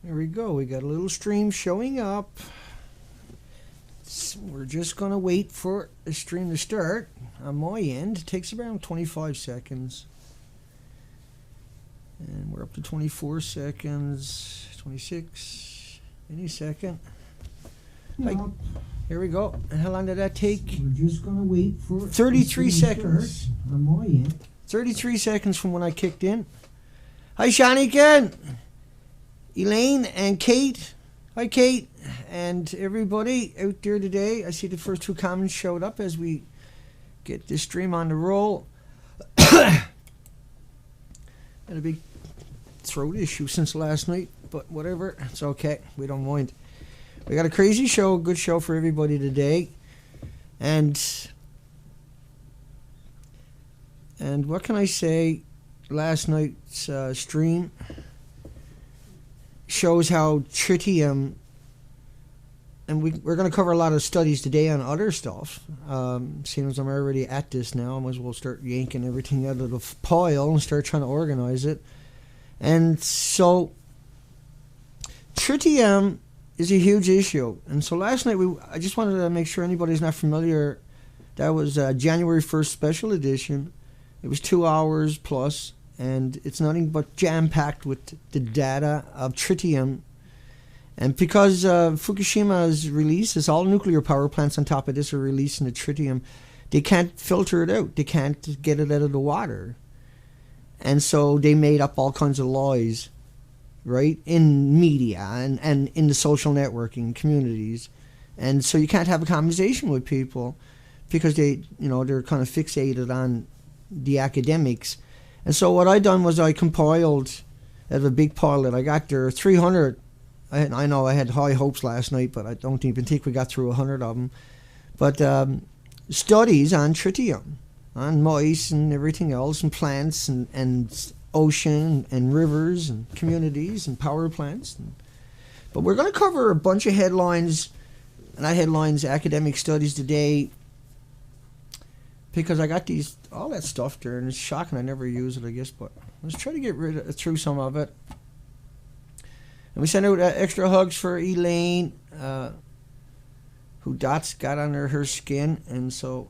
There we go. We got a little stream showing up. We're just going to wait for the stream to start. On my end, it takes around 25 seconds. And we're up to 24 seconds, 26, any second. No. Here we go. And how long did that take? We're just going to wait for 33 seconds. On my end. 33 seconds from when I kicked in. Hi, Shaniken, Elaine, and Kate. Hi, Kate, and everybody out there today. I see the first two comments showed up as we get this stream on the roll. Had a big throat issue since last night, but whatever, it's okay. We don't mind. We got a crazy show, a good show for everybody today, and what can I say? Last night's stream shows how tritium, and we're going to cover a lot of studies today on other stuff. Seeing as I'm already at this now, I might as well start yanking everything out of the pile and start trying to organize it. And so, tritium is a huge issue. And so last night, I just wanted to make sure anybody's not familiar. That was January 1st special edition. It was 2 hours plus, and it's nothing but jam-packed with the data of tritium. And because Fukushima's releases, all nuclear power plants on top of this are releasing the tritium, they can't filter it out. They can't get it out of the water. And so they made up all kinds of lies, right, in media and in the social networking communities. And so you can't have a conversation with people because they're kind of fixated on the academics. And so what I done was I compiled out of a big pile that I got there 300. I know I had high hopes last night, but I don't even think we got through 100 of them. But studies on tritium, on mice and everything else, and plants and ocean and rivers and communities and power plants. But we're going to cover a bunch of headlines, not headlines, academic studies today, because I got all that stuff there, and it's shocking I never use it, I guess, but let's try to get through some of it. And we sent out extra hugs for Elaine, who dots got under her skin, and so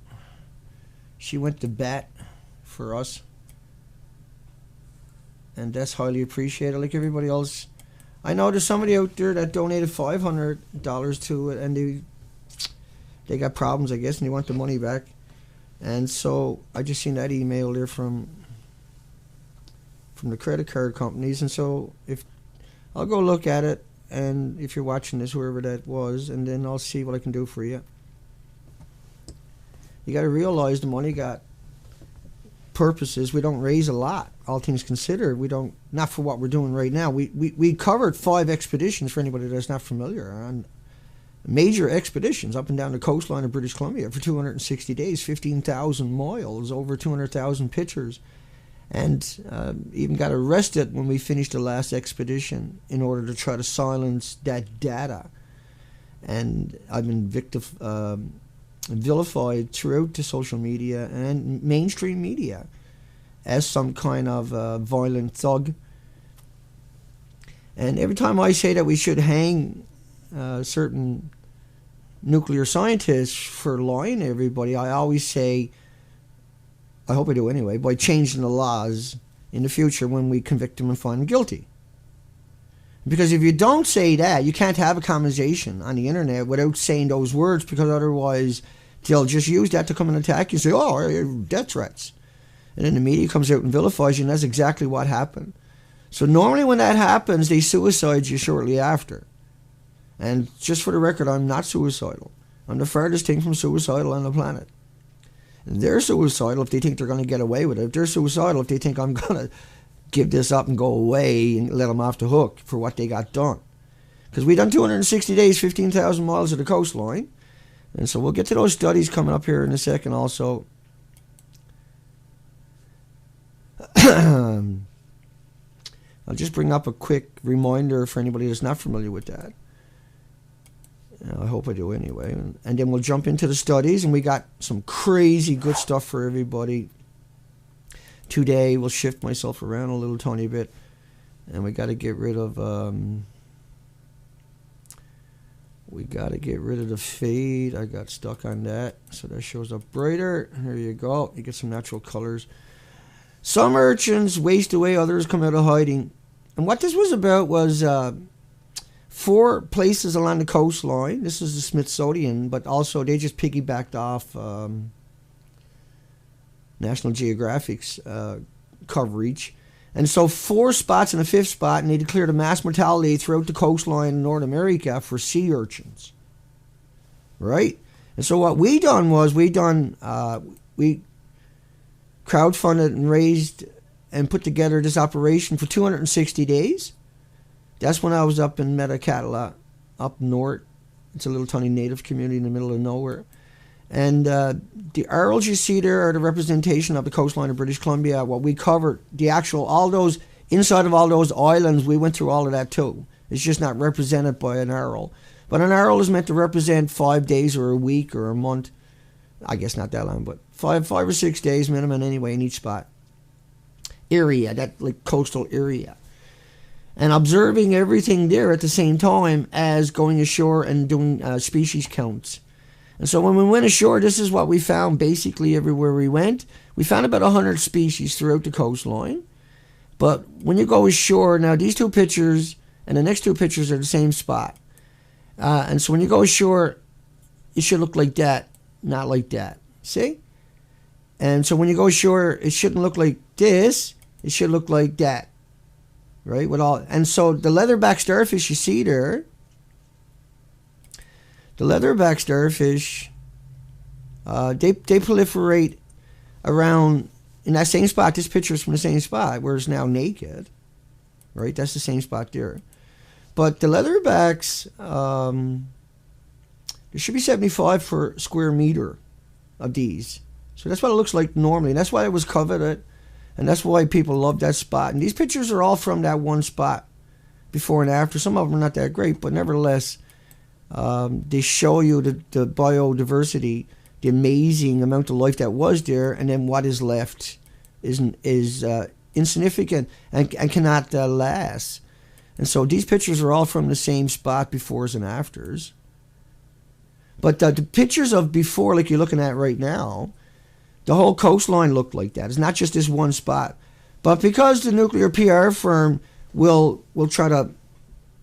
she went to bat for us. And that's highly appreciated, like everybody else. I know there's somebody out there that donated $500 to it, and they got problems, I guess, and they want the money back. And so I just seen that email there from the credit card companies, and so I'll go look at it, and if you're watching this, whoever that was, and then I'll see what I can do for you. You got to realize the money got purposes. We don't raise a lot, all things considered. We don't, not for what we're doing right now. We covered 5 expeditions, for anybody that's not familiar, on major expeditions up and down the coastline of British Columbia for 260 days, 15,000 miles, over 200,000 pictures. And even got arrested when we finished the last expedition in order to try to silence that data. And I've been vilified throughout the social media and mainstream media as some kind of violent thug. And every time I say that we should hang certain nuclear scientists for lying to everybody, I always say, I hope I do anyway, by changing the laws in the future when we convict them and find them guilty. Because if you don't say that, you can't have a conversation on the internet without saying those words, because otherwise they'll just use that to come and attack you and say, oh, death threats. And then the media comes out and vilifies you, and that's exactly what happened. So normally when that happens, they suicide you shortly after. And just for the record, I'm not suicidal. I'm the farthest thing from suicidal on the planet. They're suicidal if they think they're going to get away with it. They're suicidal if they think I'm going to give this up and go away and let them off the hook for what they got done. Because we done 260 days, 15,000 miles of the coastline. And so we'll get to those studies coming up here in a second also. I'll just bring up a quick reminder for anybody that's not familiar with that. I hope I do anyway. And then we'll jump into the studies, and we got some crazy good stuff for everybody. Today, we'll shift myself around a little tiny bit, and we got to get rid of we got to get rid of the fade. I got stuck on that. So that shows up brighter. There you go. You get some natural colors. Some urchins waste away, others come out of hiding. And what this was about was 4 places along the coastline. This is the Smithsonian, but also they just piggybacked off National Geographic's coverage. And so 4 spots in the 5th spot, and they declared a mass mortality throughout the coastline in North America for sea urchins. Right? And so what we done was we crowdfunded and raised and put together this operation for 260 days. That's when I was up in Metlakatla, up north. It's a little tiny native community in the middle of nowhere. And the arrows you see there are the representation of the coastline of British Columbia. What we covered, the actual, all those, inside of all those islands, we went through all of that too. It's just not represented by an arrow. But an arrow is meant to represent 5 days or a week or a month. I guess not that long, but five or 6 days minimum anyway in each spot. Area, that like coastal area. And observing everything there at the same time as going ashore and doing species counts. And so when we went ashore, this is what we found basically everywhere we went. We found about 100 species throughout the coastline. But when you go ashore, now these 2 pictures and the next 2 pictures are the same spot. And so when you go ashore, it should look like that, not like that. See? And so when you go ashore, it shouldn't look like this. It should look like that. Right? And so the leatherback starfish you see there, the leatherback starfish, they proliferate around in that same spot. This picture is from the same spot where it's now naked. Right? That's the same spot there. But the leatherbacks, there should be 75 per square meter of these. So that's what it looks like normally. And that's why it was coveted. And that's why people love that spot. And these pictures are all from that one spot, before and after. Some of them are not that great, but nevertheless, they show you the biodiversity, the amazing amount of life that was there, and then what is left is insignificant and cannot last. And so these pictures are all from the same spot, befores and afters. But the pictures of before, like you're looking at right now, the whole coastline looked like that. It's not just this one spot. But because the nuclear PR firm will try to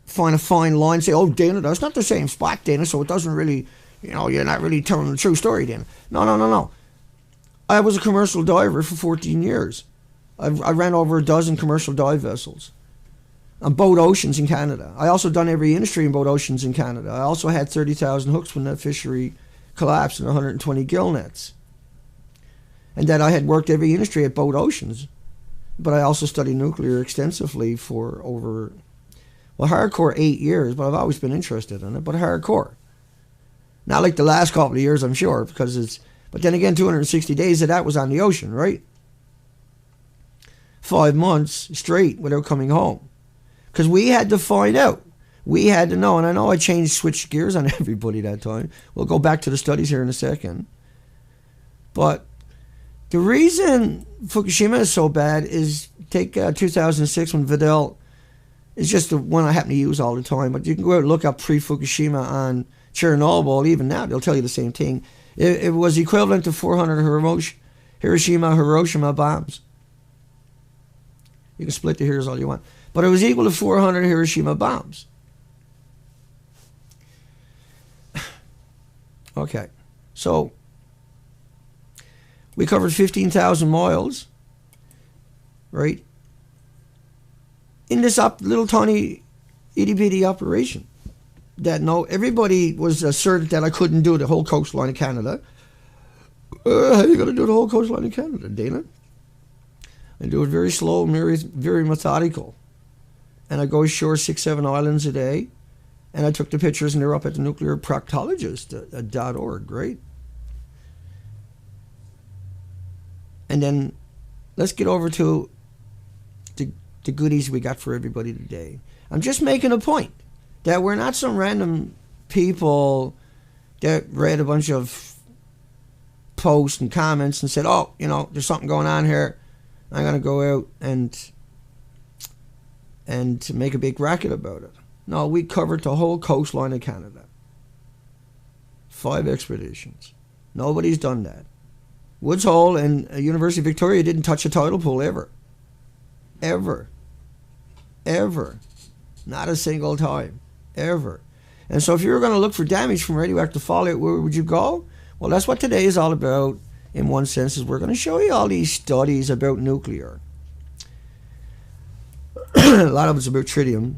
find a fine line, say, oh, Dana, that's not the same spot, Dana, so it doesn't really, you're not really telling the true story, Dana. No. I was a commercial diver for 14 years. I ran over a dozen commercial dive vessels on boat oceans in Canada. I also done every industry in boat oceans in Canada. I also had 30,000 hooks when that fishery collapsed and 120 gill nets. And that I had worked every industry at boat oceans. But I also studied nuclear extensively for over, hardcore 8 years, but I've always been interested in it, but hardcore. Not like the last couple of years, I'm sure, but then again, 260 days of that was on the ocean, right? 5 months straight without coming home. Because we had to find out. We had to know, and I know I switched gears on everybody that time. We'll go back to the studies here in a second. But the reason Fukushima is so bad is, take 2006 when Vidal is just the one I happen to use all the time. But you can go out and look up pre-Fukushima on Chernobyl. Even now, they'll tell you the same thing. It was equivalent to 400 Hiroshima bombs. You can split the hairs all you want. But it was equal to 400 Hiroshima bombs. Okay. So we covered 15,000 miles, right, in this little tiny itty-bitty operation. That everybody was asserted that I couldn't do the whole coastline of Canada. How are you going to do the whole coastline of Canada, Dana? I do it very slow, very methodical. And I go ashore 6-7 islands a day. And I took the pictures, and they're up at the undeclared.org, right? And then let's get over to the goodies we got for everybody today. I'm just making a point that we're not some random people that read a bunch of posts and comments and said, oh, there's something going on here. I'm going to go out and to make a big racket about it. No, we covered the whole coastline of Canada. 5 expeditions. Nobody's done that. Woods Hole and University of Victoria didn't touch a tidal pool ever. Ever. Ever. Not a single time. Ever. And so if you were going to look for damage from radioactive fallout, where would you go? Well, that's what today is all about, in one sense, is we're going to show you all these studies about nuclear. A lot of it's about tritium,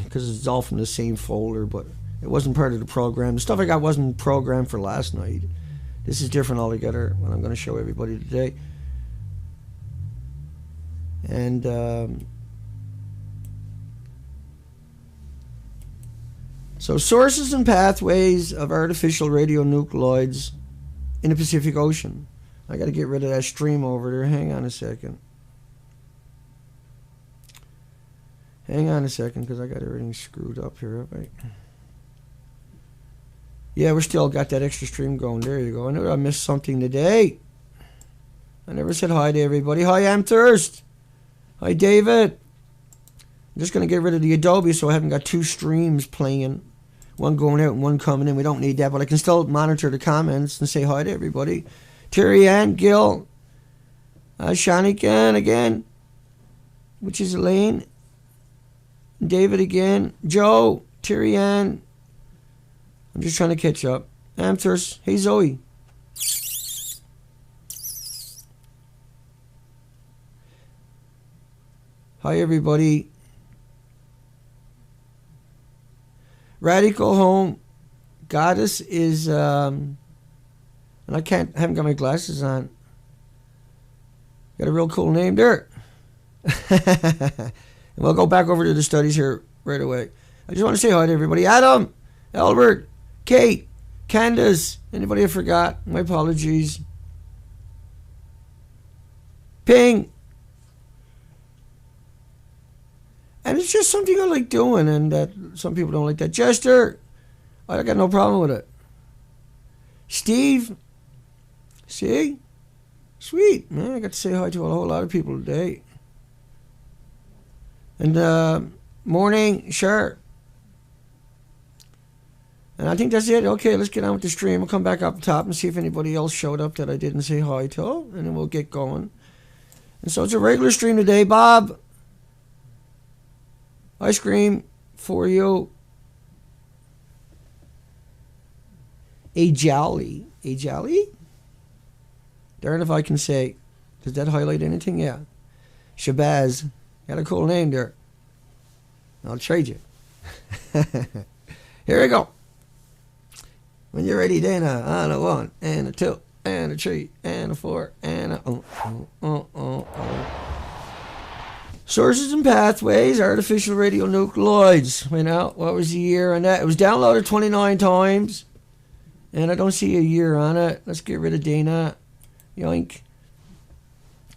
because it's all from the same folder, but it wasn't part of the program. The stuff I got wasn't programmed for last night. This is different altogether, what I'm going to show everybody today. And so sources and pathways of artificial radionuclides in the Pacific Ocean. I got to get rid of that stream over there. Hang on a second. Hang on a second, because I got everything screwed up here. Right? Yeah, we're still got that extra stream going. There you go. I knew I missed something today. I never said hi to everybody. Hi, Amthirst. Hi, David. I'm just going to get rid of the Adobe so I haven't got 2 streams playing. One going out and one coming in. We don't need that, but I can still monitor the comments and say hi to everybody. Terry Ann, Gil, Shanikan again, which is Elaine. David again. Joe, Terry Ann. I'm just trying to catch up. Amthers. Hey, Zoe. Hi, everybody. Radical Home. Goddess is, and I haven't got my glasses on. Got a real cool name there. And we'll go back over to the studies here right away. I just want to say hi to everybody. Adam, Albert, Kate, Candace, anybody I forgot, my apologies. Ping. And it's just something I like doing, and that some people don't like that. Jester, I got no problem with it. Steve, see? Sweet, man, I got to say hi to a whole lot of people today. And morning, sure. And I think that's it. Okay, let's get on with the stream. We'll come back up top and see if anybody else showed up that I didn't say hi to, and then we'll get going. And so it's a regular stream today. Bob, ice cream for you. A jolly. A jolly? Darn if I can say. Does that highlight anything? Yeah. Shabazz. Got a cool name there. I'll trade you. Here we go. When you're ready, Dana, on a 1 and a 2 and a 3 and a 4 and a Sources and pathways, artificial radionuclides. Went out. What was the year on that? It was downloaded 29 times. And I don't see a year on it. Let's get rid of Dana. Yoink.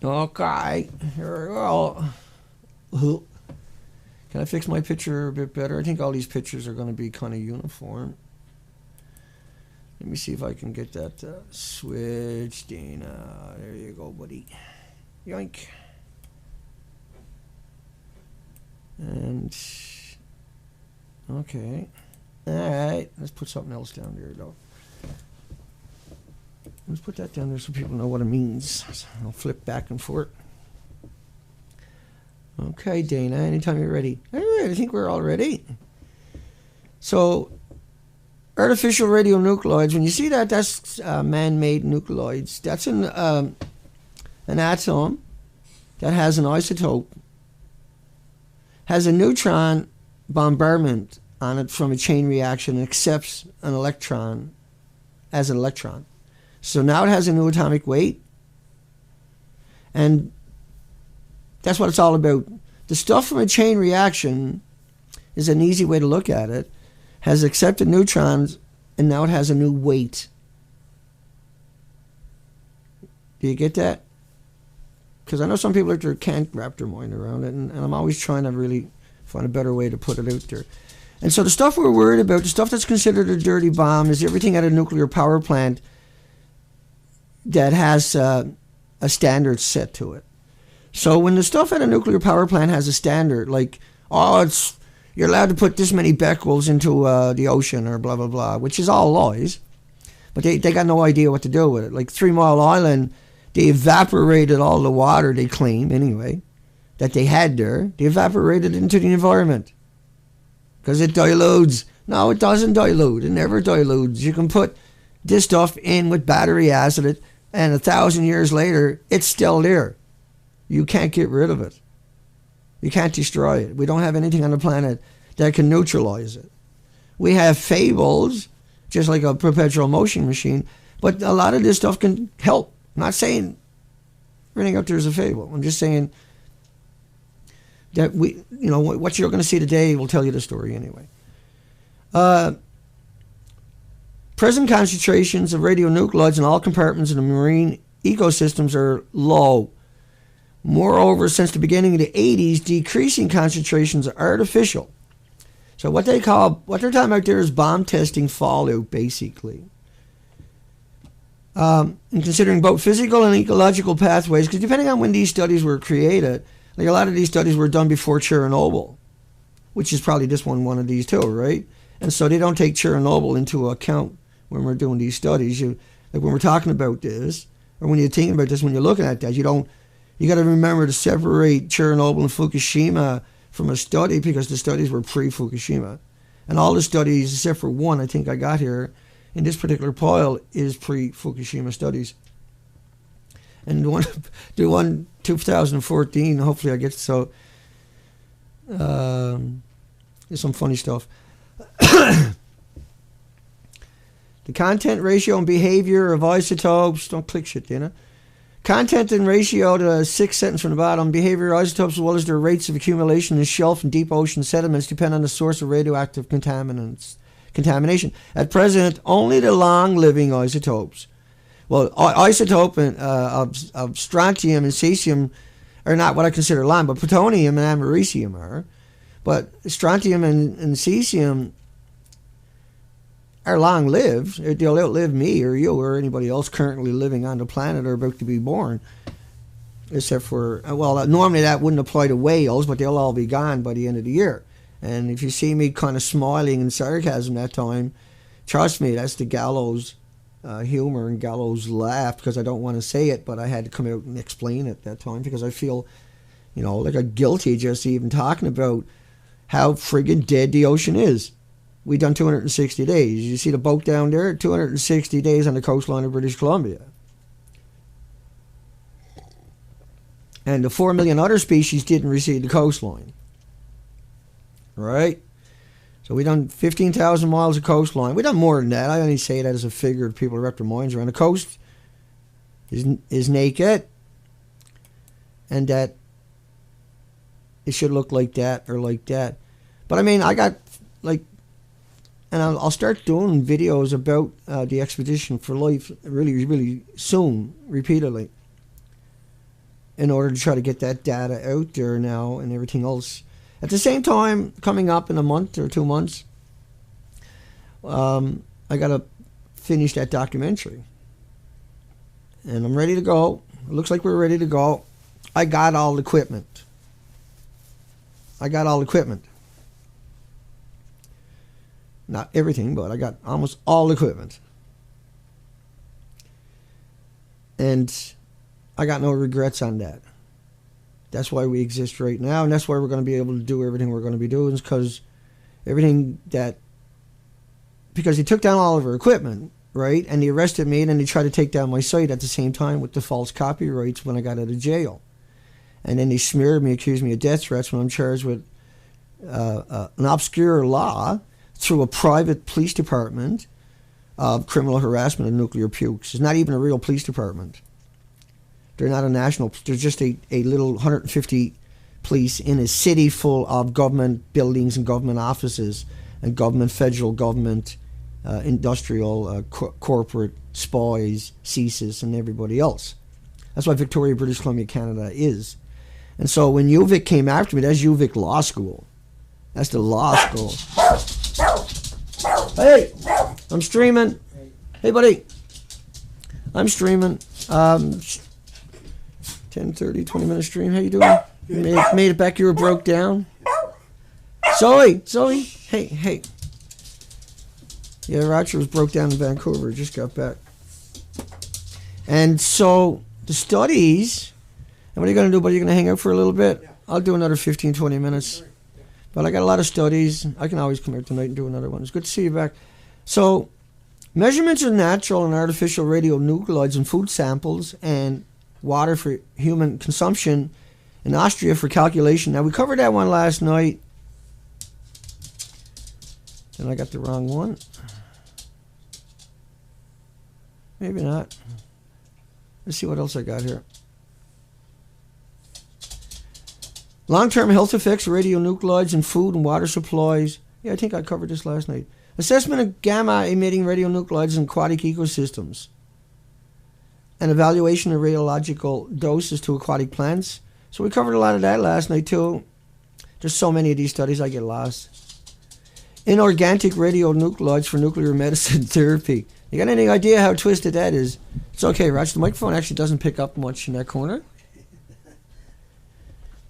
Okay. Here we go. Can I fix my picture a bit better? I think all these pictures are going to be kind of uniform. Let me see if I can get that switch, Dana. There you go, buddy. Yoink. And, okay. All right. Let's put something else down there, though. Let's put that down there so people know what it means. I'll flip back and forth. Okay, Dana, anytime you're ready. All right, I think we're all ready. So, artificial radionuclides, when you see that, that's man-made nuclides. That's an atom that has an isotope, has a neutron bombardment on it from a chain reaction and accepts an electron as an electron. So now it has a new atomic weight, and that's what it's all about. The stuff from a chain reaction is an easy way to look at it. Has accepted neutrons, and now it has a new weight. Do you get that? Because I know some people out there can't wrap their mind around it, and I'm always trying to really find a better way to put it out there. And so the stuff we're worried about, the stuff that's considered a dirty bomb, is everything at a nuclear power plant that has a standard set to it. So when the stuff at a nuclear power plant has a standard, like, oh, you're allowed to put this many becquerels into the ocean or blah, blah, blah, which is all lies. But they got no idea what to do with it. Like 3 Mile Island, they evaporated all the water, they claim anyway, that they had there. They evaporated it into the environment because it dilutes. No, it doesn't dilute. It never dilutes. You can put this stuff in with battery acid, and 1,000 years later, it's still there. You can't get rid of it. You can't destroy it. We don't have anything on the planet that can neutralize it. We have fables, just like a perpetual motion machine, but a lot of this stuff can help. I'm not saying everything out there is a fable. I'm just saying that what you're going to see today will tell you the story anyway. Present concentrations of radionuclides in all compartments in the marine ecosystems are low. Moreover, since the beginning of the 80s, decreasing concentrations are artificial. So what they're talking about there is bomb testing fallout, basically. And considering both physical and ecological pathways, because depending on when these studies were created, like a lot of these studies were done before Chernobyl, which is probably this one of these too, right? And so they don't take Chernobyl into account when we're doing these studies. Like when we're talking about this, or when you're thinking about this, when you're looking at that, you got to remember to separate Chernobyl and Fukushima from a study, because the studies were pre-Fukushima. And all the studies, except for one I think I got here, in this particular pile, is pre-Fukushima studies. And the one 2014, hopefully I get so. There's some funny stuff. The content ratio and behavior of isotopes. Don't click shit, Dana. Content and ratio, the sixth sentence from the bottom. Behavior of isotopes as well as their rates of accumulation in shelf and deep ocean sediments depend on the source of radioactive contamination. At present, only the long-living isotopes. Well, isotope of strontium and cesium are not what I consider long, but plutonium and americium are. But strontium and cesium are long-lived. They'll outlive me or you or anybody else currently living on the planet or about to be born. Except for, well, normally that wouldn't apply to whales, but they'll all be gone by the end of the year. And if you see me kind of smiling in sarcasm that time, trust me, that's the gallows humor and gallows laugh, because I don't want to say it, but I had to come out and explain it that time because I feel, like I'm guilty just even talking about how friggin' dead the ocean is. We done 260 days. You see the boat down there? 260 days on the coastline of British Columbia. And the 4 million other species didn't receive the coastline. Right? So we done 15,000 miles of coastline. We done more than that. I only say that as a figure to people to wrap their minds around. The coast is naked. And that it should look like that or like that. But I mean, I got and I'll start doing videos about the Expedition for Life really, really soon, repeatedly, in order to try to get that data out there now and everything else. At the same time, coming up in a month or 2 months, I got to finish that documentary. And I'm ready to go. It looks like we're ready to go. I got all the equipment. Not everything, but I got almost all the equipment. And I got no regrets on that. That's why we exist right now, and that's why we're going to be able to do everything we're going to be doing, because he took down all of our equipment, right? And they arrested me, and then they tried to take down my site at the same time with the false copyrights when I got out of jail. And then they smeared me, accused me of death threats when I'm charged with an obscure law through a private police department of criminal harassment of nuclear pukes. It's not even a real police department. They're not a national, they're just a little 150 police in a city full of government buildings and government offices and government, federal government, industrial, corporate, spies, CSIS, and everybody else. That's what Victoria, British Columbia, Canada is. And so when UVic came after me, that's UVic Law School. That's the law school. Hey, I'm streaming. Hey, buddy. I'm streaming. 10:30, 20-minute stream. How you doing? You made it back. You were broke down. Zoe, hey. Yeah, Roger was broke down in Vancouver. Just got back. And so the studies, and what are you going to do, buddy? You're going to hang out for a little bit? Yeah. I'll do another 15, 20 minutes. But I got a lot of studies. I can always come here tonight and do another one. It's good to see you back. So measurements of natural and artificial radionuclides in food samples and water for human consumption in Austria for calculation. Now, we covered that one last night. And I got the wrong one. Maybe not. Let's see what else I got here. Long-term health effects of radionuclides in food and water supplies. Yeah, I think I covered this last night. Assessment of gamma-emitting radionuclides in aquatic ecosystems. And evaluation of radiological doses to aquatic plants. So we covered a lot of that last night too. There's so many of these studies, I get lost. Inorganic radionuclides for nuclear medicine therapy. You got any idea how twisted that is? It's okay, Raj. The microphone actually doesn't pick up much in that corner.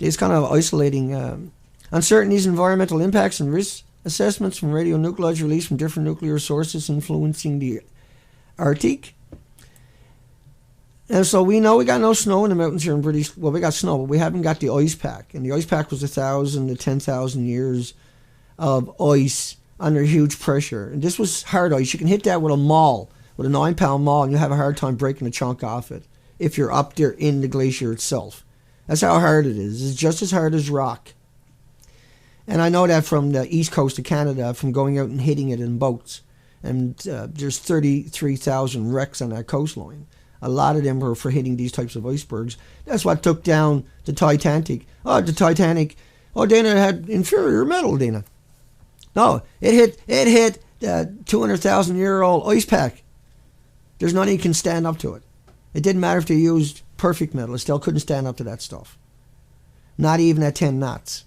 It's kind of isolating. Uncertainties, environmental impacts, and risk assessments from radionuclides released from different nuclear sources influencing the Arctic. And so we know we got no snow in the mountains here in British. Well, we got snow, but we haven't got the ice pack. And the ice pack was 1,000 to 10,000 years of ice under huge pressure. And this was hard ice. You can hit that with a maul, with a 9-pound maul, and you have a hard time breaking a chunk off it if you're up there in the glacier itself. That's how hard it is. It's just as hard as rock. And I know that from the east coast of Canada, from going out and hitting it in boats. And there's 33,000 wrecks on that coastline. A lot of them were for hitting these types of icebergs. That's what took down the Titanic. The Titanic. Oh, Dana had inferior metal, Dana. No, it hit 200,000-year-old ice pack. There's nothing that can stand up to it. It didn't matter if they used perfect metal. It still couldn't stand up to that stuff. Not even at 10 knots.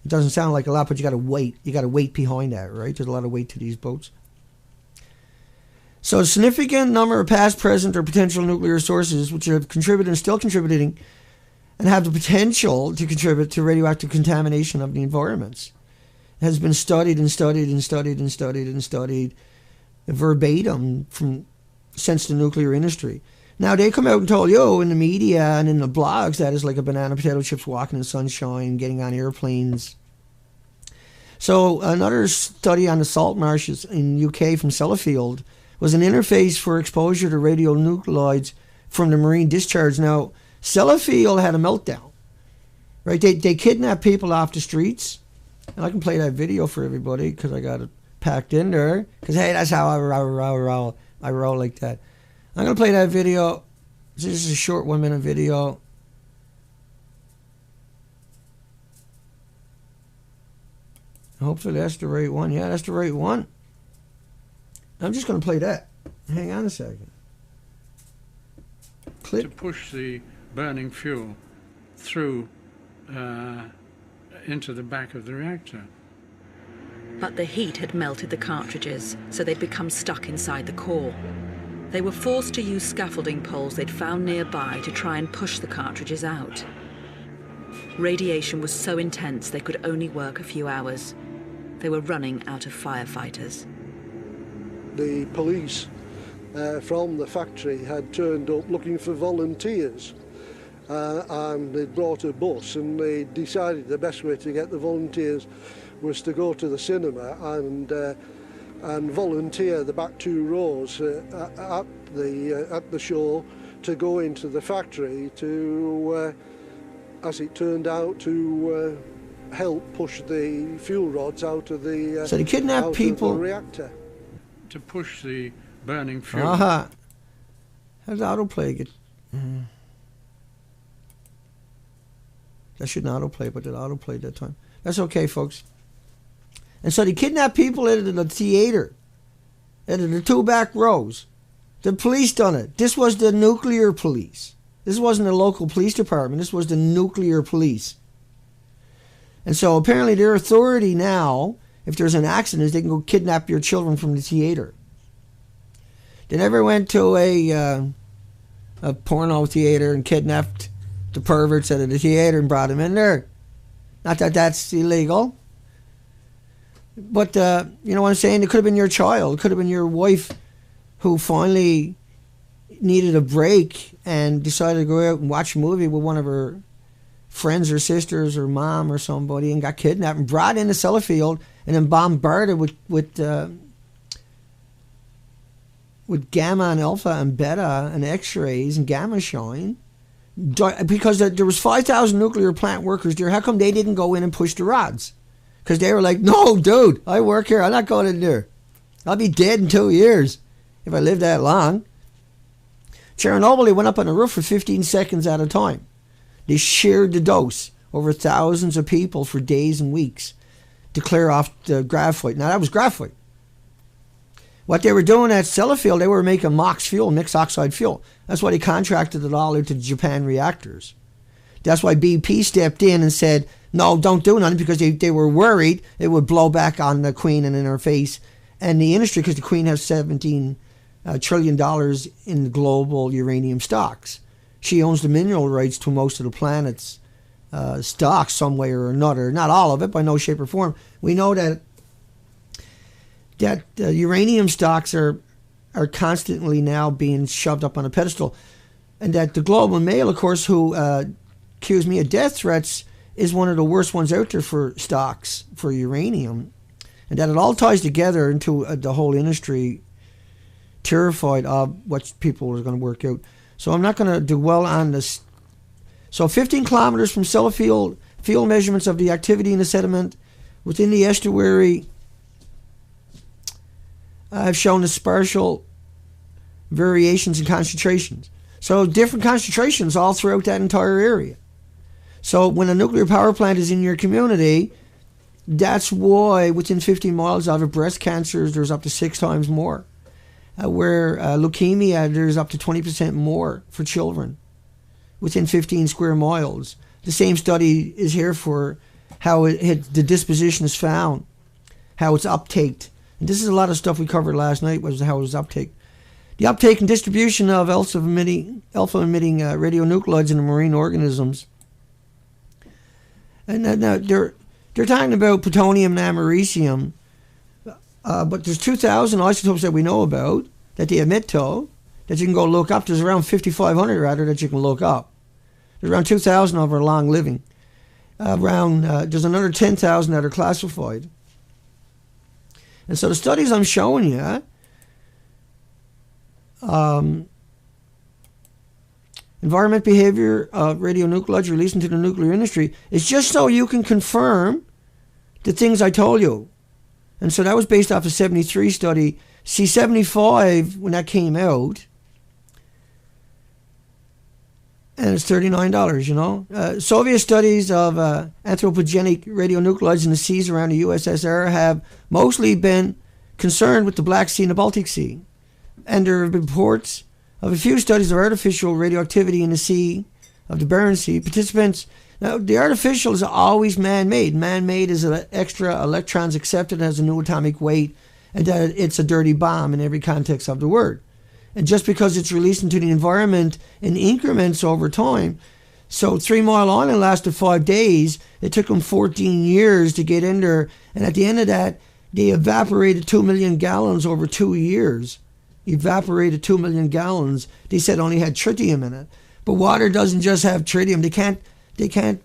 It doesn't sound like a lot, but you got to wait. You got to wait behind that, right? There's a lot of weight to these boats. So a significant number of past, present, or potential nuclear sources which have contributed and still contributing and have the potential to contribute to radioactive contamination of the environments has been studied and studied and studied and studied and studied verbatim since the nuclear industry. Now, they come out and told you in the media and in the blogs that is like a banana potato chips walking in sunshine, getting on airplanes. So another study on the salt marshes in UK from Sellafield was an interface for exposure to radionuclides from the marine discharge. Now, Sellafield had a meltdown, right? They kidnapped people off the streets. And I can play that video for everybody because I got it packed in there. Because, hey, that's how I roll. I roll like that. I'm going to play that video. This is a short 1-minute video. Hopefully that's the right one. Yeah, that's the right one. I'm just going to play that. Hang on a second. Click. To push the burning fuel through into the back of the reactor. But the heat had melted the cartridges, so they'd become stuck inside the core. They were forced to use scaffolding poles they'd found nearby to try and push the cartridges out. Radiation was so intense they could only work a few hours. They were running out of firefighters. The police from the factory had turned up looking for volunteers. And they brought a bus, and they decided the best way to get the volunteers was to go to the cinema and volunteer the back 2 rows at the show to go into the factory to, as it turned out, to help push the fuel rods out of the so they kidnapped people. The reactor. To push the burning fuel. How's the autoplay get? That shouldn't autoplay, but it autoplayed that time. That's okay, folks. And so they kidnapped people into the theater, into the 2 back rows. The police done it. This was the nuclear police. This wasn't the local police department. This was the nuclear police. And so apparently their authority now, if there's an accident, is they can go kidnap your children from the theater. They never went to a porno theater and kidnapped the perverts out of the theater and brought them in there. Not that that's illegal. But, you know what I'm saying? It could have been your child. It could have been your wife who finally needed a break and decided to go out and watch a movie with one of her friends or sisters or mom or somebody and got kidnapped and brought into Sellafield and then bombarded with gamma and alpha and beta and x-rays and gamma showing. Because there was 5,000 nuclear plant workers there. How come they didn't go in and push the rods? Because they were like, no, dude, I work here. I'm not going in there. I'll be dead in 2 years if I live that long. Chernobyl, they went up on the roof for 15 seconds at a time. They shared the dose over thousands of people for days and weeks to clear off the graphite. Now, that was graphite. What they were doing at Sellafield, they were making MOX fuel, mixed oxide fuel. That's why they contracted it all out to the Japan reactors. That's why BP stepped in and said, no, don't do nothing, because they were worried it would blow back on the Queen and in her face and the industry, because the Queen has $17 trillion in global uranium stocks. She owns the mineral rights to most of the planet's stocks some way or another. Not all of it, by no shape or form. We know that uranium stocks are constantly now being shoved up on a pedestal. And that the Globe and Mail, of course, who accused me of death threats, is one of the worst ones out there for stocks for uranium. And that it all ties together into the whole industry terrified of what people are going to work out. So I'm not going to dwell on this. So 15 kilometers from Sellafield, field measurements of the activity in the sediment within the estuary have shown the spatial variations in concentrations. So different concentrations all throughout that entire area. So when a nuclear power plant is in your community, that's why within 15 miles of it, breast cancers, there's up to 6 times more. Where leukemia, there's up to 20% more for children within 15 square miles. The same study is here for how the disposition is found, how it's uptaked. And this is a lot of stuff we covered last night, was how it was uptake. The uptake and distribution of alpha-emitting radionuclides in the marine organisms. And now they're talking about plutonium and americium, but there's 2,000 isotopes that we know about that they emit to, that you can go look up. There's around 5,500 rather that you can look up. There's around 2,000 of them are long living. There's another 10,000 that are classified. And so the studies I'm showing you, environment behavior of radionuclides released into the nuclear industry, is just so you can confirm the things I told you. And so that was based off a 73 study. See, 75, when that came out, and it's $39, you know. Soviet studies of anthropogenic radionuclides in the seas around the USSR have mostly been concerned with the Black Sea and the Baltic Sea. And there have been reports of a few studies of artificial radioactivity in the sea, of the Barents Sea. Participants, now the artificial is always man-made. Man-made is extra electrons accepted as a new atomic weight, and that it's a dirty bomb in every context of the word. And just because it's released into the environment in increments over time, so 3 Mile Island lasted 5 days, it took them 14 years to get in there, and at the end of that, they evaporated 2 million gallons over 2 years. Evaporated 2 million gallons. They said only had tritium in it. But water doesn't just have tritium. They can't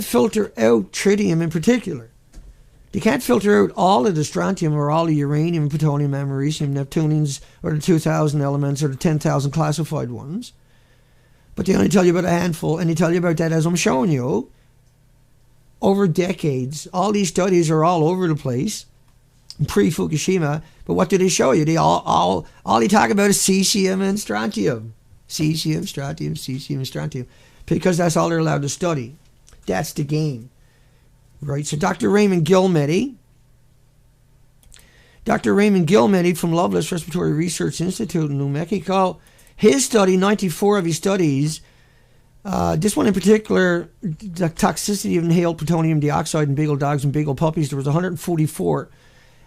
filter out tritium in particular. They can't filter out all of the strontium or all the uranium, plutonium, americium, neptuniums, or the 2,000 elements or the 10,000 classified ones. But they only tell you about a handful, and they tell you about that as I'm showing you. Over decades, all these studies are all over the place, pre-Fukushima. But what do they show you? They all they talk about is cesium and strontium. Cesium, strontium, cesium, and strontium. Because that's all they're allowed to study. That's the game. Right, so Dr. Raymond Gilmedy from Loveless Respiratory Research Institute in New Mexico, his study, 94 of his studies, this one in particular, the toxicity of inhaled plutonium dioxide in beagle dogs and beagle puppies, there was 144.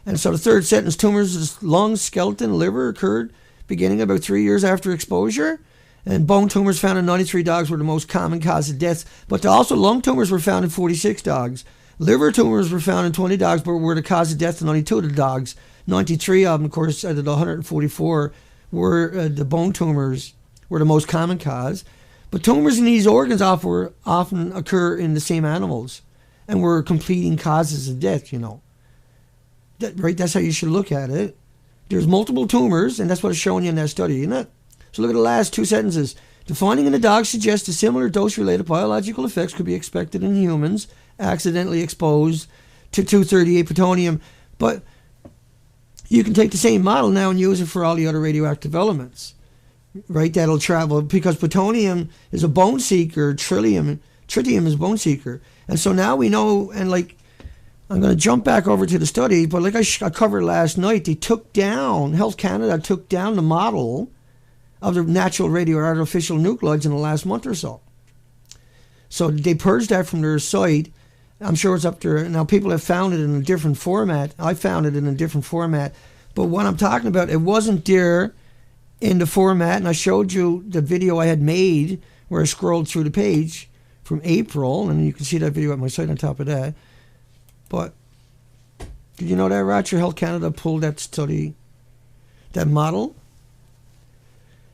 And so the third sentence, tumors of lungs, skeleton, liver occurred beginning about 3 years after exposure. And bone tumors found in 93 dogs were the most common cause of death. But also lung tumors were found in 46 dogs. Liver tumors were found in 20 dogs, but were the cause of death in only 2 of the dogs. 93 of them, of course, out of the 144, were the bone tumors were the most common cause. But tumors in these organs often occur in the same animals and were completing causes of death, you know. Right? That's how you should look at it. There's multiple tumors, and that's what it's showing you in that study, isn't it? So look at the last 2 sentences. The finding in the dogs suggests a similar dose-related biological effects could be expected in humans accidentally exposed to 238 plutonium. But you can take the same model now and use it for all the other radioactive elements, right? That'll travel, because plutonium is a bone seeker, tritium is a bone seeker. And so now we know, and like, I'm going to jump back over to the study, but like I covered last night, they took down, Health Canada took down the model of the natural radio or artificial nuclides in the last month or so. So they purged that from their site. I'm sure it's up there. Now, people have found it in a different format. I found it in a different format. But what I'm talking about, it wasn't there in the format. And I showed you the video I had made where I scrolled through the page from April. And you can see that video at my site on top of that. But did you know that, Roger? Health Canada pulled that study, that model?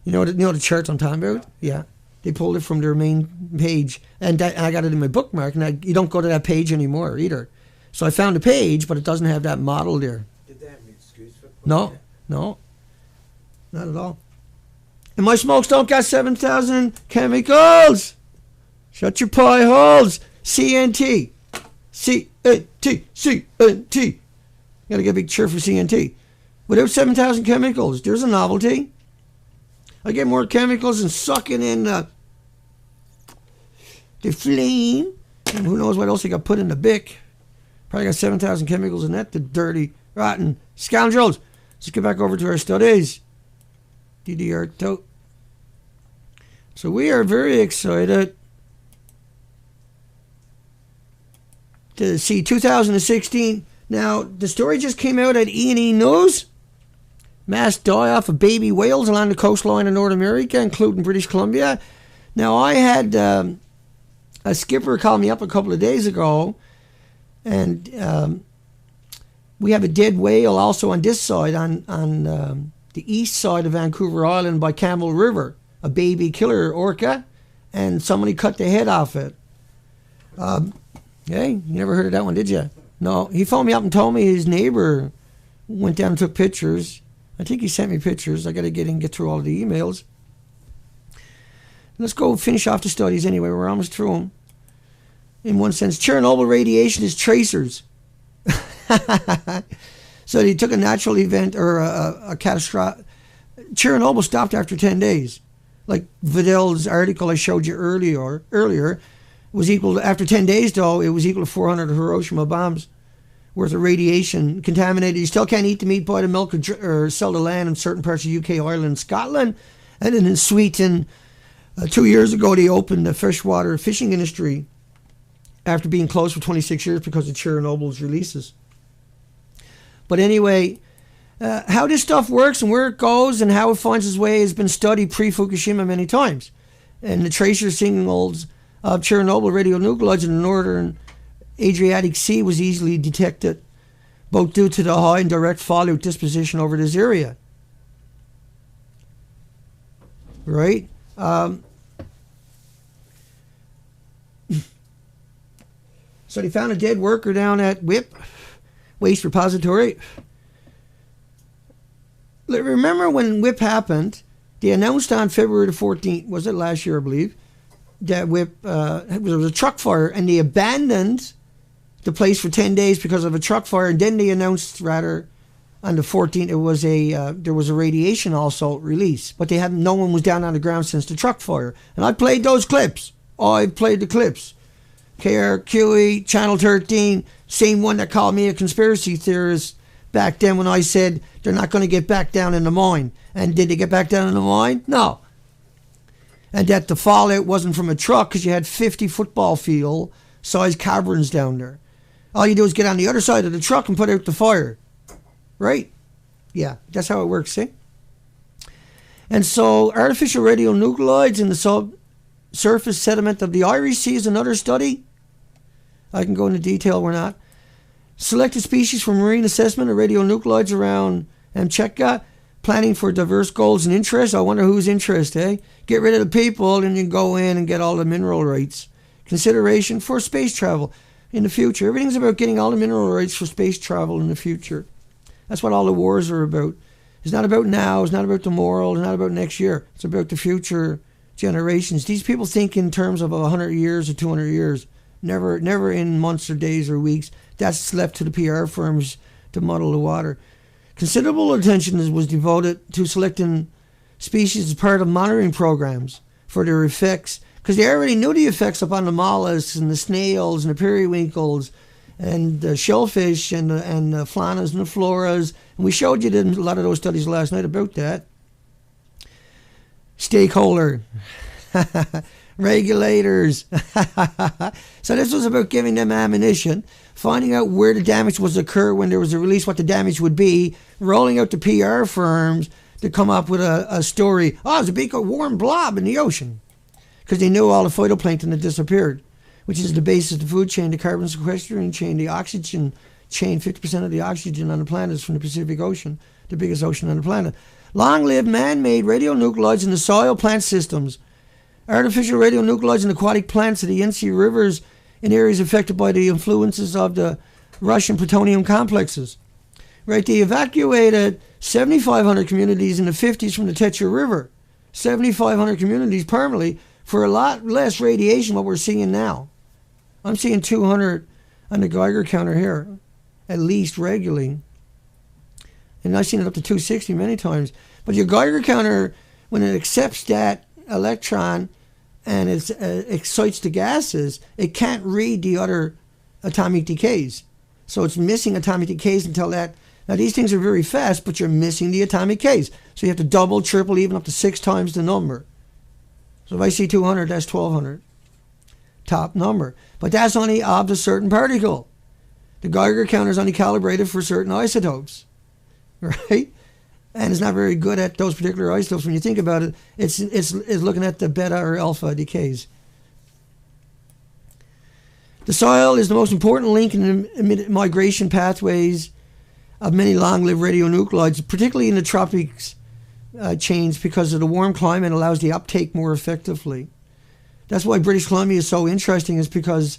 You know the charts I'm talking about? Yeah. They pulled it from their main page. And I got it in my bookmark. And you don't go to that page anymore either. So I found a page, but it doesn't have that model there. Did they have an excuse for putting No. it? No. Not at all. And my smokes don't got 7,000 chemicals. Shut your pie holes. CNT. CNT. CNT. You got to get a big cheer for CNT. Without 7,000 chemicals, there's a novelty. I get more chemicals than sucking in the flame. And who knows what else they got put in the bic. Probably got 7,000 chemicals in that, the dirty, rotten scoundrels. Let's get back over to our studies. DDR tote. So we are very excited to see 2016. Now, the story just came out at E&E News. Mass die-off of baby whales along the coastline of North America, including British Columbia. Now, I had a skipper call me up a couple of days ago, and we have a dead whale also on this side, on the east side of Vancouver Island by Campbell River, a baby killer orca, and somebody cut the head off it. Hey, you never heard of that one, did you? No, he phoned me up and told me his neighbor went down and took pictures. I think he sent me pictures. I got to get through all the emails. Let's go finish off the studies anyway. We're almost through them. In one sense, Chernobyl radiation is tracers. So they took a natural event or a catastrophic. Chernobyl stopped after 10 days. Like Vidal's article I showed you earlier was equal to, after 10 days though, it was equal to 400 Hiroshima bombs worth of radiation contaminated. You still can't eat the meat, buy the milk, or sell the land in certain parts of UK, Ireland, and Scotland. And then in Sweden, 2 years ago, they opened the freshwater fishing industry after being closed for 26 years because of Chernobyl's releases. But anyway, how this stuff works and where it goes and how it finds its way has been studied pre-Fukushima many times. And the tracer signals of Chernobyl radionuclides in the northern Adriatic Sea was easily detected, both due to the high and direct fallout disposition over this area. Right? So they found a dead worker down at WIP, Waste Repository. Remember when WIP happened, they announced on February the 14th, was it last year, I believe, that WIP, there was a truck fire, and they abandoned the place for 10 days because of a truck fire, and then they announced, rather, on the 14th, it was there was a radiation also release, but no one was down on the ground since the truck fire. And I played those clips. I played the clips. KRQE, Channel 13, same one that called me a conspiracy theorist back then when I said they're not going to get back down in the mine. And did they get back down in the mine? No. And that the fallout wasn't from a truck because you had 50 football field sized caverns down there. All you do is get on the other side of the truck and put out the fire. Right? Yeah, that's how it works, see? And so artificial radionuclides in the subsurface sediment of the Irish Sea is another study. I can go into detail, we're not. Selected species for marine assessment of radionuclides around Amchetka, planning for diverse goals and interests. I wonder whose interest, eh? Get rid of the people and you can go in and get all the mineral rights. Consideration for space travel in the future. Everything's about getting all the mineral rights for space travel in the future. That's what all the wars are about. It's not about now, it's not about tomorrow, it's not about next year. It's about the future generations. These people think in terms of 100 years or 200 years, never in months or days or weeks. That's left to the PR firms to muddle the water. Considerable attention was devoted to selecting species as part of monitoring programs for their effects, because they already knew the effects upon the mollusks and the snails and the periwinkles and the shellfish and the faunas and the floras. And we showed you a lot of those studies last night about that. Stakeholder, regulators. So this was about giving them ammunition, finding out where the damage was occur when there was a release, what the damage would be, rolling out the PR firms to come up with a story. Oh, there's a big warm blob in the ocean. Because they knew all the phytoplankton had disappeared, which is the basis of the food chain, the carbon sequestering chain, the oxygen chain. 50% of the oxygen on the planet is from the Pacific Ocean, the biggest ocean on the planet. Long-lived man-made radionuclides in the soil plant systems. Artificial radionuclides in aquatic plants of the Yensi rivers in areas affected by the influences of the Russian plutonium complexes. Right, they evacuated 7,500 communities in the 50s from the Tetra River. 7,500 communities permanently for a lot less radiation what we're seeing now. I'm seeing 200 on the Geiger counter here, at least regularly. And I've seen it up to 260 many times. But your Geiger counter, when it accepts that electron and it excites the gases, it can't read the other atomic decays. So it's missing atomic decays until that. Now these things are very fast, but you're missing the atomic decays. So you have to double, triple, even up to 6 times the number. So if I see 200, that's 1,200. Top number. But that's only of a certain particle. The Geiger counter is only calibrated for certain isotopes. Right? And it's not very good at those particular isotopes. When you think about it, it's looking at the beta or alpha decays. The soil is the most important link in the migration pathways of many long-lived radionuclides, particularly in the tropics chains, because of the warm climate allows the uptake more effectively. That's why British Columbia is so interesting, is because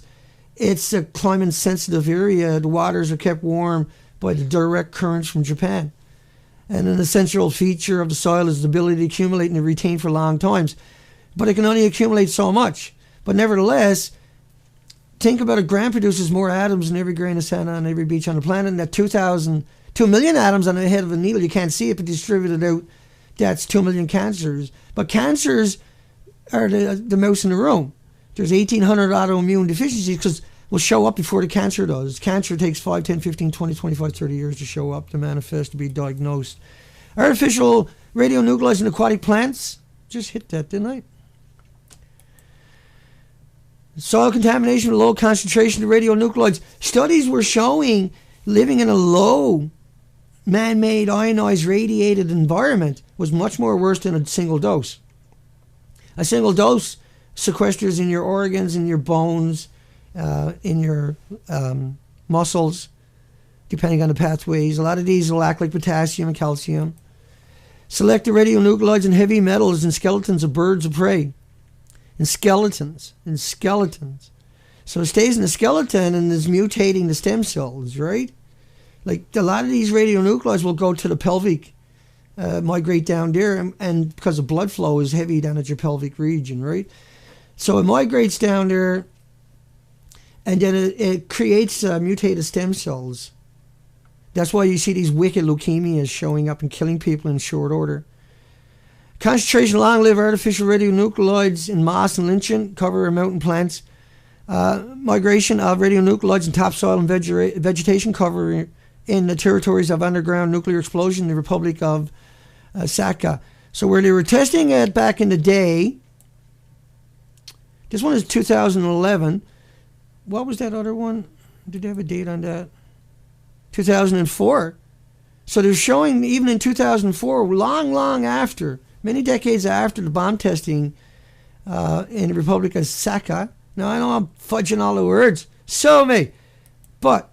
it's a climate-sensitive area. The waters are kept warm by the direct currents from Japan. And an essential feature of the soil is the ability to accumulate and to retain for long times. But it can only accumulate so much. But nevertheless, think about a gram produces more atoms than every grain of sand on every beach on the planet. And that 2 million atoms on the head of a needle, you can't see it, but distributed out, that's 2 million cancers. But cancers are the mouse in the room. There's 1,800 autoimmune deficiencies because will show up before the cancer does. Cancer takes 5, 10, 15, 20, 25, 30 years to show up, to manifest, to be diagnosed. Artificial radionuclides in aquatic plants. Just hit that, didn't I? Soil contamination with low concentration of radionuclides. Studies were showing living in a low man-made ionized radiated environment was much more worse than a single dose. A single dose sequesters in your organs, in your bones, in your muscles, depending on the pathways. A lot of these will act like potassium and calcium. Selected radionuclides and heavy metals in skeletons of birds of prey. In skeletons. So it stays in the skeleton and is mutating the stem cells, right? Like a lot of these radionuclides will go to the pelvic, migrate down there, and because the blood flow is heavy down at your pelvic region, right? So it migrates down there, and then it creates mutated stem cells. That's why you see these wicked leukemias showing up and killing people in short order. Concentration of long-lived artificial radionuclides in moss and lichen cover mountain plants. Migration of radionuclides in topsoil and vegetation cover in the territories of underground nuclear explosion in the Republic of Sakha. So where they were testing it back in the day, this one is 2011. What was that other one? Did they have a date on that? 2004. So they're showing even in 2004, long after, many decades after the bomb testing in the Republic of Sakha. Now I know I'm fudging all the words, Sue me. But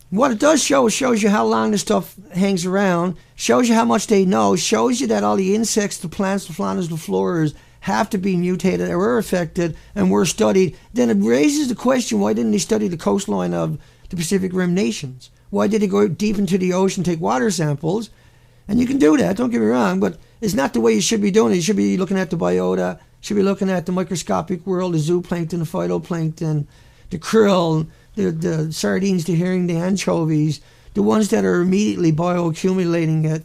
what it does shows you how long this stuff hangs around, shows you how much they know, shows you that all the insects, the plants, the flowers, the flowers have to be mutated or were affected and were studied. Then it raises the question, why didn't they study the coastline of the Pacific Rim nations? Why did they go deep into the ocean, take water samples? And you can do that, don't get me wrong, but it's not the way you should be doing it. You should be looking at the biota, you should be looking at the microscopic world, the zooplankton, the phytoplankton, the krill, the sardines, the herring, the anchovies, the ones that are immediately bioaccumulating it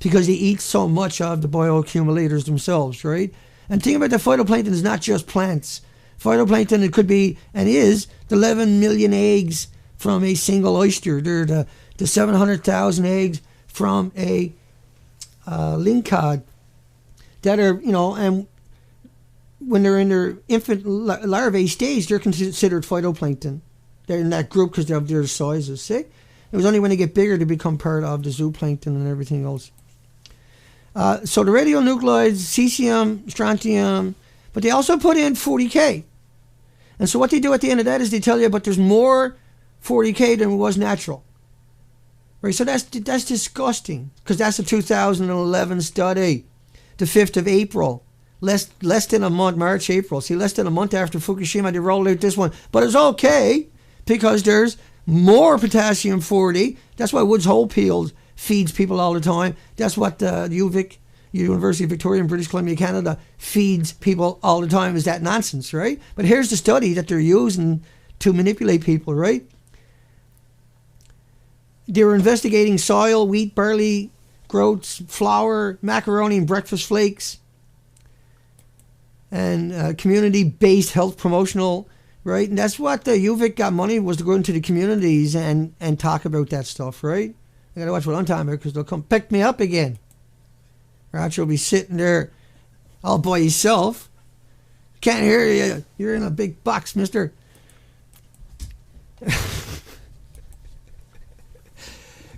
because they eat so much of the bioaccumulators themselves, right? And think about the phytoplankton is not just plants. Phytoplankton, it could be, and is, the 11 million eggs from a single oyster. They're the 700,000 eggs from a lingcod that are, and when they're in their infant larvae stage, they're considered phytoplankton. They're in that group because of their sizes. See? It was only when they get bigger they become part of the zooplankton and everything else. So the radionuclides, cesium, strontium, but they also put in 40K. And so what they do at the end of that is they tell you, but there's more 40K than was natural. Right? So that's disgusting because that's a 2011 study, the 5th of April. Less than a month, March, April. See, less than a month after Fukushima, they rolled out this one. But it's okay because there's more potassium-40. That's why Woods Hole Peels feeds people all the time. That's what the UVic, University of Victoria in British Columbia, Canada, feeds people all the time, is that nonsense, right? But here's the study that they're using to manipulate people, right? They were investigating soil, wheat, barley, groats, flour, macaroni, and breakfast flakes, and community-based health promotional, right? And that's what the UVic got money, was to go into the communities and talk about that stuff, right? I gotta watch what I'm talking about because they'll come pick me up again. Or else you'll be sitting there all by yourself. Can't hear you. You're in a big box, mister.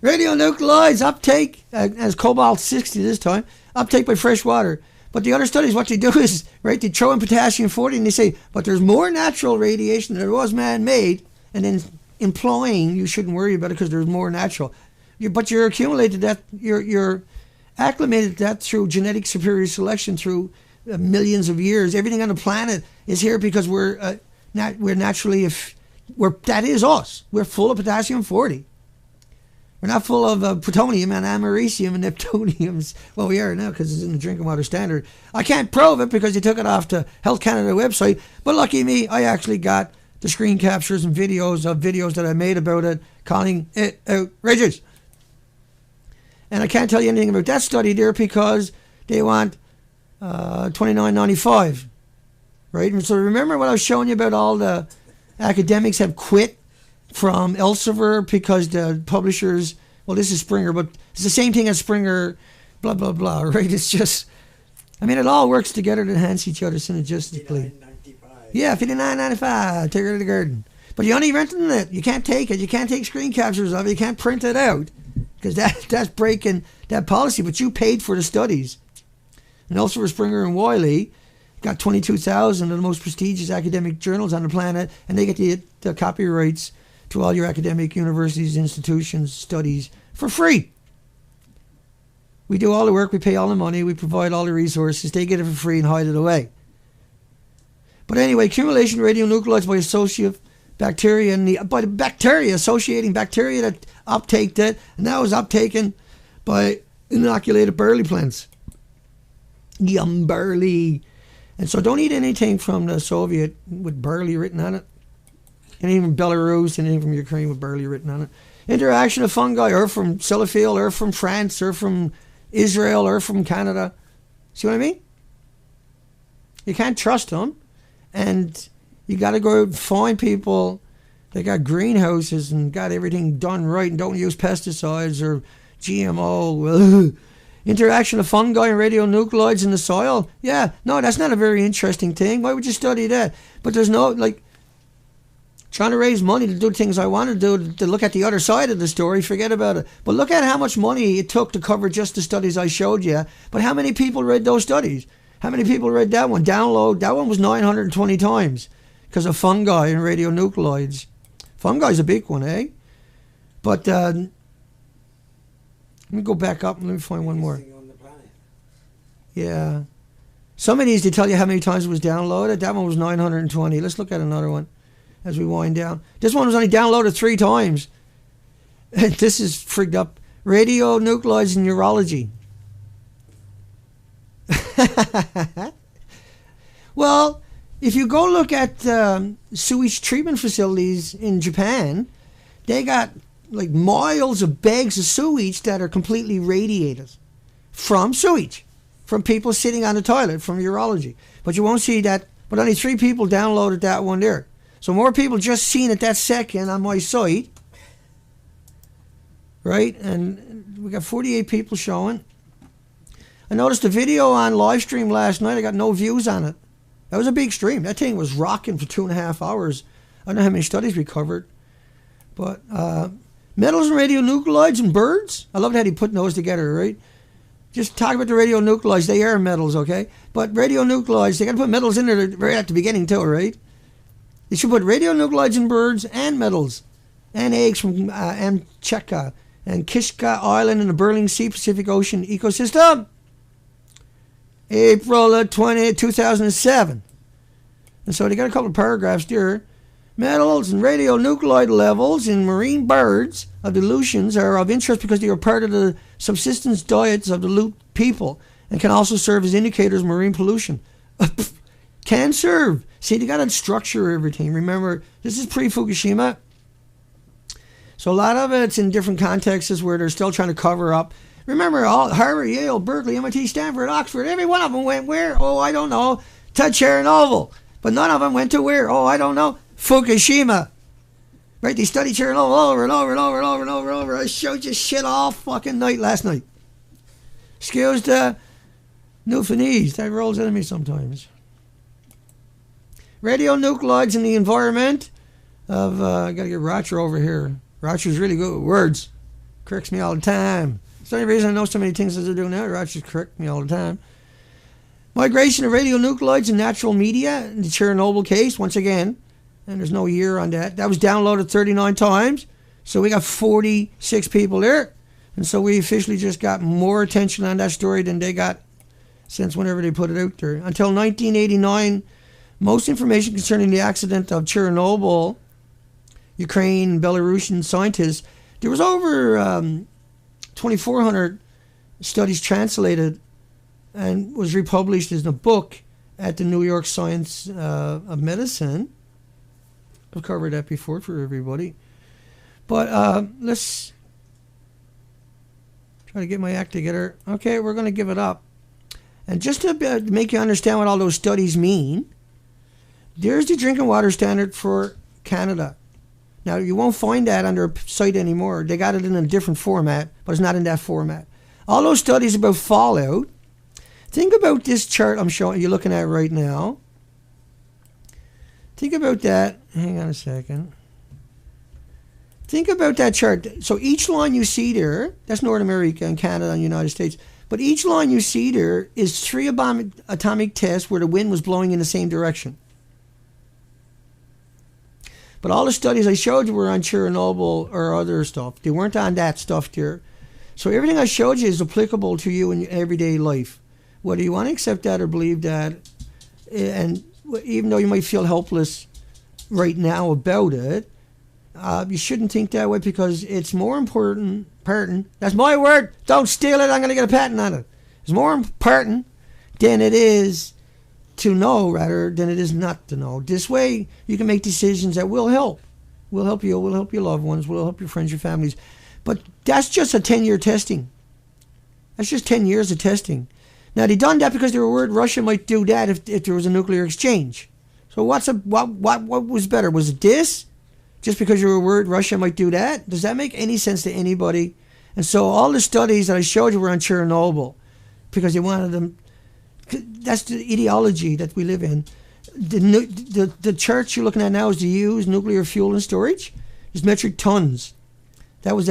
Radionuclides uptake as cobalt-60 this time, uptake by fresh water. But the other studies, what they do is, right, they throw in potassium-40 and they say, but there's more natural radiation than there was man-made, and then implying you shouldn't worry about it because there's more natural. But you're accumulated that, you're acclimated to that through genetic superior selection through millions of years. Everything on the planet is here because we're naturally, that is us. We're full of potassium-40. We're not full of plutonium and americium and neptuniums. Well, we are now because it's in the drinking water standard. I can't prove it because they took it off the Health Canada website. But lucky me, I actually got the screen captures and videos that I made about it, calling it outrageous. And I can't tell you anything about that study there because they want $29.95, right? And so remember what I was showing you about all the academics have quit from Elsevier because the publishers, well, this is Springer, but it's the same thing as Springer, blah, blah, blah, right? It's just, I mean, it all works together to enhance each other synergistically. Yeah, $59.95, take her to the garden. But you're only renting it. You can't take it. You can't take screen captures of it. You can't print it out because that's breaking that policy. But you paid for the studies. And Elsevier, Springer, and Wiley got 22,000 of the most prestigious academic journals on the planet, and they get the copyrights to all your academic universities, institutions, studies for free. We do all the work, we pay all the money, we provide all the resources, they get it for free and hide it away. But anyway, accumulation of radionuclides by associative bacteria, and by the bacteria, associating bacteria that uptaked it, and that was uptaken by inoculated barley plants. Yum, barley. And so don't eat anything from the Soviet with barley written on it. Anything from Belarus, anything from Ukraine with barley written on it. Interaction of fungi, or from Sellafield, or from France, or from Israel, or from Canada. See what I mean? You can't trust them. And you got to go out and find people that got greenhouses and got everything done right and don't use pesticides or GMO. Interaction of fungi and radionuclides in the soil. Yeah, no, that's not a very interesting thing. Why would you study that? But there's no, trying to raise money to do things I want to do, to look at the other side of the story, forget about it. But look at how much money it took to cover just the studies I showed you. But how many people read those studies? How many people read that one? Download, that one was 920 times because of fungi and radionuclides. Fungi's a big one, eh? But let me go back up and let me find one more. Yeah. Some of these, they tell you how many times it was downloaded. That one was 920. Let's look at another one as we wind down. This one was only downloaded 3 times. This is frigged up. Radionuclides in urology. Well, if you go look at sewage treatment facilities in Japan, they got like miles of bags of sewage that are completely radiated from sewage, from people sitting on the toilet, from urology. But you won't see that, but only 3 people downloaded that one there. So more people just seen it that second on my site, right? And we got 48 people showing. I noticed the video on live stream last night, I got no views on it. That was a big stream. That thing was rocking for 2.5 hours. I don't know how many studies we covered. But metals and radionuclides in birds, I loved how he put those together, right? Just talk about the radionuclides. They are metals, okay? But radionuclides, they got to put metals in there right at the beginning too, right? They should put radionuclides in birds and metals and eggs from Amcheka and Kishka Island in the Bering Sea Pacific Ocean ecosystem. April 20, 2007. And so they got a couple of paragraphs there. Metals and radionuclide levels in marine birds of dilutions are of interest because they are part of the subsistence diets of dilute people and can also serve as indicators of marine pollution. Can serve. See, they got to structure everything. Remember, this is pre-Fukushima. So a lot of it's in different contexts where they're still trying to cover up. Remember, all Harvard, Yale, Berkeley, MIT, Stanford, Oxford, every one of them went where? Oh, I don't know. To Chernobyl. But none of them went to where? Oh, I don't know. Fukushima. Right? They studied Chernobyl over and over and over and over and over and over. I showed you shit all fucking night last night. Excuse the Newfoundlandese. That rolls into me sometimes. Radionuclides in the environment of, I gotta get Roger over here. Roger's really good with words. Corrects me all the time. It's the only reason I know so many things as I do now. Roger's correct me all the time. Migration of radionuclides in natural media, in the Chernobyl case, once again, and there's no year on that. That was downloaded 39 times. So we got 46 people there. And so we officially just got more attention on that story than they got since whenever they put it out there. Until 1989, most information concerning the accident of Chernobyl, Ukraine, Belarusian scientists, there was over 2,400 studies translated and was republished as a book at the New York Science of Medicine. I've covered that before for everybody. But let's try to get my act together. Okay, we're going to give it up. And just to make you understand what all those studies mean, there's the drinking water standard for Canada. Now, you won't find that on their site anymore. They got it in a different format, but it's not in that format. All those studies about fallout, think about this chart I'm showing you, looking at right now. Think about that. Hang on a second. Think about that chart. So each line you see there, that's North America and Canada and the United States. But each line you see there is 3 atomic tests where the wind was blowing in the same direction. But all the studies I showed you were on Chernobyl or other stuff. They weren't on that stuff there. So everything I showed you is applicable to you in your everyday life. Whether you want to accept that or believe that, and even though you might feel helpless right now about it, you shouldn't think that way because it's more important, that's my word, don't steal it, I'm going to get a patent on it. It's more important than it is to know rather than it is not to know. This way you can make decisions that will help. Will help you, will help your loved ones, will help your friends, your families. But that's just a 10-year testing. That's just 10 years of testing. Now they done that because they were worried Russia might do that if there was a nuclear exchange. So what was better? Was it this? Just because you were worried Russia might do that? Does that make any sense to anybody? And so all the studies that I showed you were on Chernobyl because they wanted them. That's the ideology that we live in. The chart you're looking at now is the used nuclear fuel and storage. It's metric tons. That was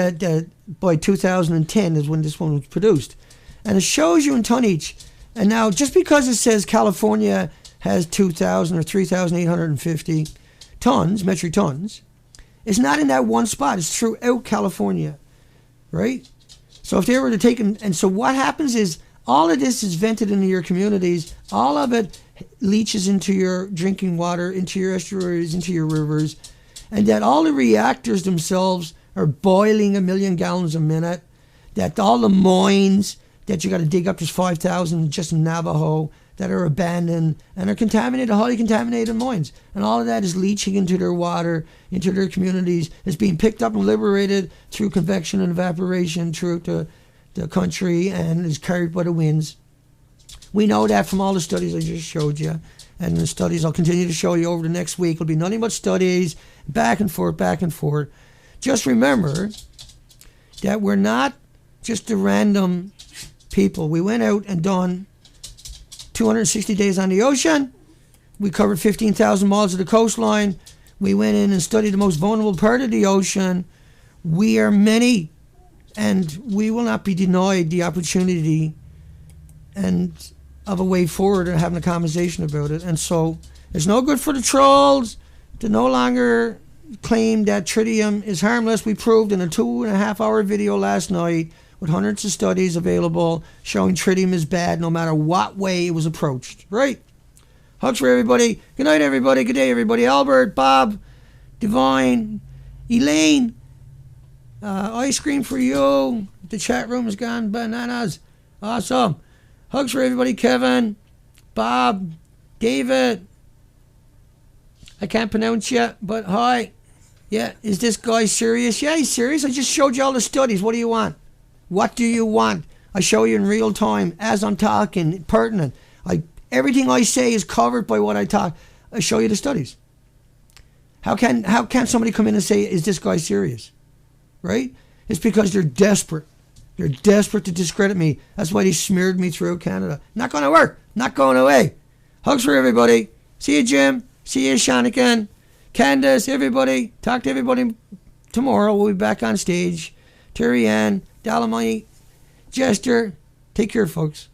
by 2010 is when this one was produced. And it shows you in tonnage. And now just because it says California has 2,000 or 3,850 tons, metric tons, It's not in that one spot. It's throughout California, right? So if they were to take, and so what happens is all of this is vented into your communities. All of it leaches into your drinking water, into your estuaries, into your rivers, and that all the reactors themselves are boiling 1 million gallons a minute, that all the mines that you got to dig up, there's 5,000 just in Navajo, that are abandoned and are contaminated, highly contaminated mines. And all of that is leaching into their water, into their communities. It's being picked up and liberated through convection and evaporation throughout the country and is carried by the winds. We know that from all the studies I just showed you. And the studies I'll continue to show you over the next week. It'll be nothing but studies, back and forth, back and forth. Just remember that we're not just a random people. We went out and done 260 days on the ocean. We covered 15,000 miles of the coastline. We went in and studied the most vulnerable part of the ocean. We are many, and we will not be denied the opportunity and of a way forward and having a conversation about it. And so it's no good for the trolls to no longer claim that tritium is harmless. We proved in a 2.5-hour video last night with hundreds of studies available showing tritium is bad no matter what way it was approached. Right? Hugs for everybody. Good night, everybody. Good day, everybody. Albert, Bob, Divine, Elaine, ice cream for you. The chat room has gone bananas. Awesome. Hugs for everybody. Kevin, Bob, David. I can't pronounce yet, but hi. Yeah, is this guy serious? Yeah, he's serious. I just showed you all the studies. What do you want? What do you want? I show you in real time as I'm talking, pertinent. Everything I say is covered by what I talk. I show you the studies. How can somebody come in and say, is this guy serious? Right? It's because they're desperate. They're desperate to discredit me. That's why they smeared me throughout Canada. Not going to work. Not going away. Hugs for everybody. See you, Jim. See you, Shanikan. Candace, everybody. Talk to everybody tomorrow. We'll be back on stage. Terry Ann, Dolomite, Jester. Take care, folks.